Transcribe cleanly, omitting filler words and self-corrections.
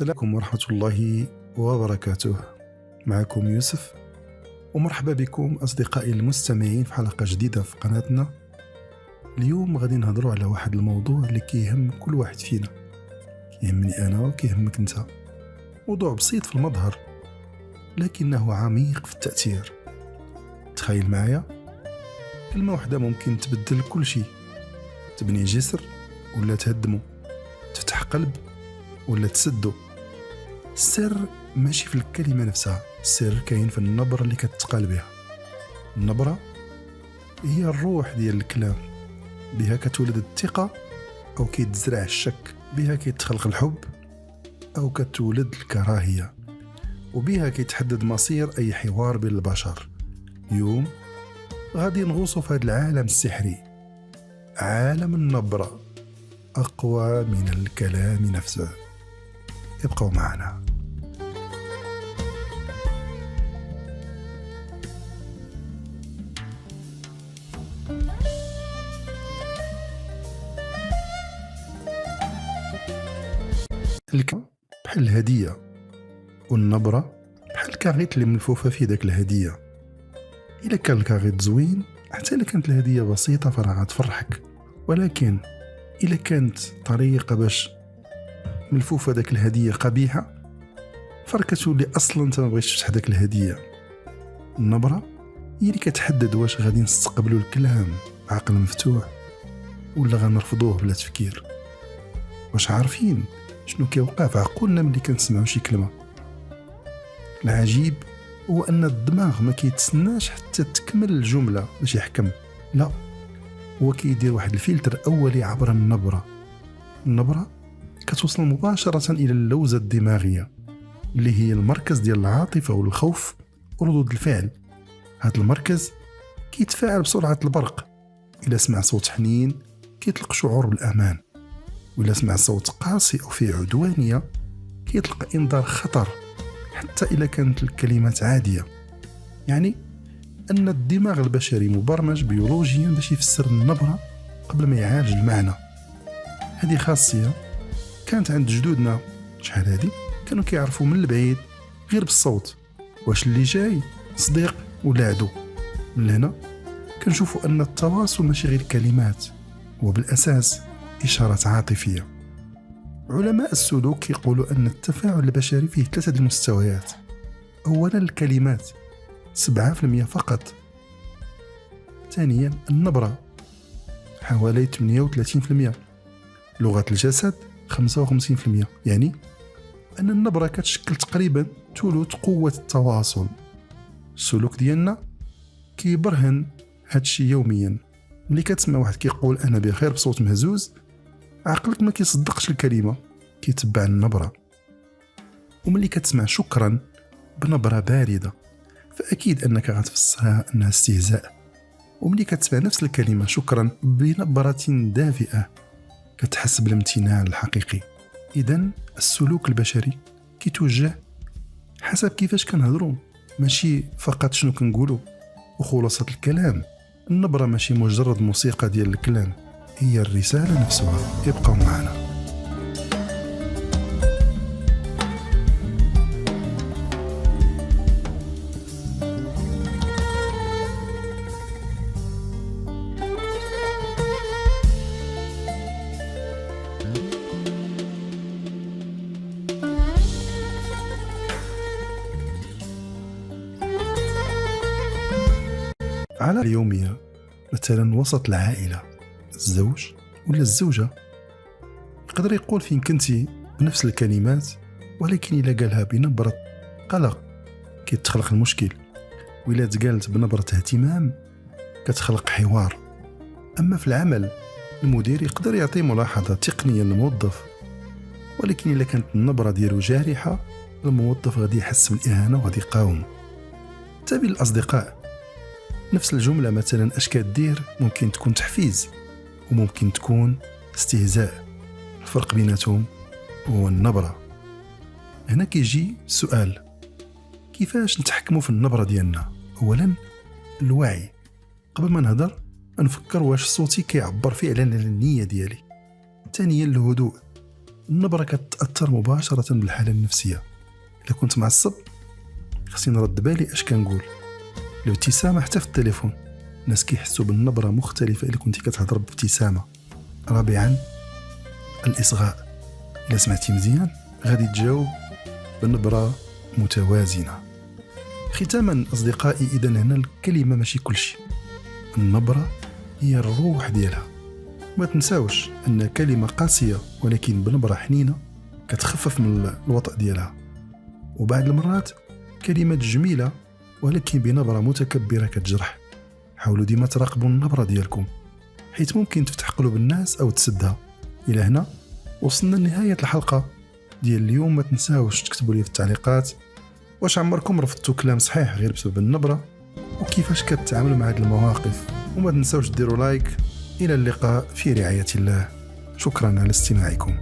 السلام عليكم ورحمة الله وبركاته. معكم يوسف، ومرحبا بكم أصدقائي المستمعين في حلقة جديدة في قناتنا. اليوم غادي نهضروا على واحد الموضوع اللي كيهم كل واحد فينا، كيهمني أنا وكيهمك أنت. موضوع بسيط في المظهر لكنه عميق في التأثير. تخيل معايا كلمة واحدة ممكن تبدل كل شيء، تبني جسر ولا تهدمه، تفتح قلب ولا تسده. السر ماشي في الكلمة نفسها، السر كاين في النبرة اللي كتقال بها. النبرة هي الروح ديال الكلام، بها كتولد الثقة أو كيتزرع الشك، بها كيتخلق الحب أو كتولد الكراهية، وبها كيتحدد مصير أي حوار بين البشر. اليوم غادي نغوصوا في هذا العالم السحري، عالم النبرة، أقوى من الكلام نفسه. ابقوا معنا. الكلمة بحال الهدية، والنبرة بحال الكاغيط اللي ملفوفة في داك الهدية. إلا كان الكاغيط زوين، حتى إلا كانت الهدية بسيطة فراه غتفرحك، ولكن إلا كانت طريقة باش ملفوفة داك الهدية قبيحة، فركتولي أصلا انت ما بغيتش تفتح داك الهدية. النبرة هي اللي كتحدد واش غادي نستقبلوا الكلام بعقل مفتوح ولا غنرفضوه بلا تفكير. واش عارفين شنو كيوقع في عقولنا ملي كنسمعوا شي كلمة؟ العجيب هو أن الدماغ ما كيتسناش حتى تكمل الجملة باش يحكم، لا، هو كيدير واحد الفلتر أولي عبر النبرة. النبرة كتوصل مباشرة إلى اللوزة الدماغية اللي هي المركز ديال العاطفة والخوف وردود الفعل. هذا المركز كيتفاعل بسرعة البرق. إلا سمع صوت حنين كيطلق شعور بالأمان، وإلا سمع صوت قاسي أو فيه عدوانية كيطلق إنذار خطر، حتى إلا كانت الكلمات عادية. يعني أن الدماغ البشري مبرمج بيولوجيا باش يفسر النبرة قبل ما يعالج المعنى. هذه خاصية كانت عند جدودنا، شحال هذه كانوا كيعرفوا من البعيد غير بالصوت واش اللي جاي صديق ولا عدو. من هنا كنشوفوا أن التواصل ماشي غير كلمات، هو بالأساس إشارات عاطفية. علماء السلوك يقولوا أن التفاعل البشري فيه 3 المستويات. أولا الكلمات 7% فقط. ثانيا النبرة حوالي 38%. لغة الجسد 55%. يعني أن النبرة كتشكل تقريبا ثلث قوة التواصل. السلوك ديالنا كيبرهن هادشي يوميا. ملي كتسمع واحد كيقول أنا بخير بصوت مهزوز، عقلك ما كيصدقش الكلمة، كيتبع النبرة. وملي كتسمع شكرا بنبرة باردة، فأكيد أنك غتفسرها أنها استهزاء. وملي كتسمع نفس الكلمة شكرا بنبرة دافئة، كتحس بالامتنان الحقيقي. إذن السلوك البشري كيتوجه حسب كيفاش كنهضروا، ماشي فقط شنو كنقولوا. وخلاصة الكلام، النبرة ماشي مجرد موسيقى ديال الكلام، هي الرسالة نفسها. ابقوا معنا. على اليومية مثلا وسط العائلة، الزوج ولا الزوجة يقدر يقول فين كنتي بنفس الكلمات، ولكن إلا قالها بنبرة قلق كيتخلق المشكل، وإلا تقالت بنبرة اهتمام كتخلق حوار. أما في العمل المدير يقدر يعطي ملاحظة تقنية للموظف، ولكن إلا كانت النبرة ديالو جارحة الموظف غادي يحس بالإهانة وغادي يقاوم. تابع الأصدقاء، نفس الجملة مثلا اش كدير ممكن تكون تحفيز وممكن تكون استهزاء. الفرق بيناتهم هو النبرة. هنا كيجي سؤال، كيفاش نتحكموا في النبرة ديالنا؟ اولا الوعي. قبل ما نهضر نفكر واش صوتي كيعبر فعلا على النية ديالي. ثانيا الهدوء، النبرة كتأثر مباشرة بالحالة النفسية. إلا كنت معصب خصني نرد بالي اش كنقول. الابتسامة حتى في التليفون الناس كيحسوا بالنبرة مختلفة إلا كنتي كتهضر بابتسامة. رابعا الإصغاء، إلا سمعتي مزيان غادي تجاوب بنبرة متوازنة. ختاما أصدقائي، إذا هنا الكلمة ماشي كل شيء، النبرة هي الروح ديالها. ما تنساوش أن كلمة قاسية ولكن بنبرة حنينة كتخفف من الوطأ ديالها، وبعض المرات كلمات جميلة ولكن بنبرة متكبرة كتجرح. حاولوا ديما تراقبوا النبرة ديالكم حيث ممكن تفتح قلوب الناس أو تسدها. إلى هنا وصلنا لنهاية الحلقة ديال اليوم. ما تنساوش تكتبوا لي في التعليقات واش عمركم رفضتوا كلام صحيح غير بسبب النبرة، وكيفاش كتعاملوا مع هذه المواقف. وما تنساوش ديروا لايك. إلى اللقاء في رعاية الله. شكرا على استماعكم.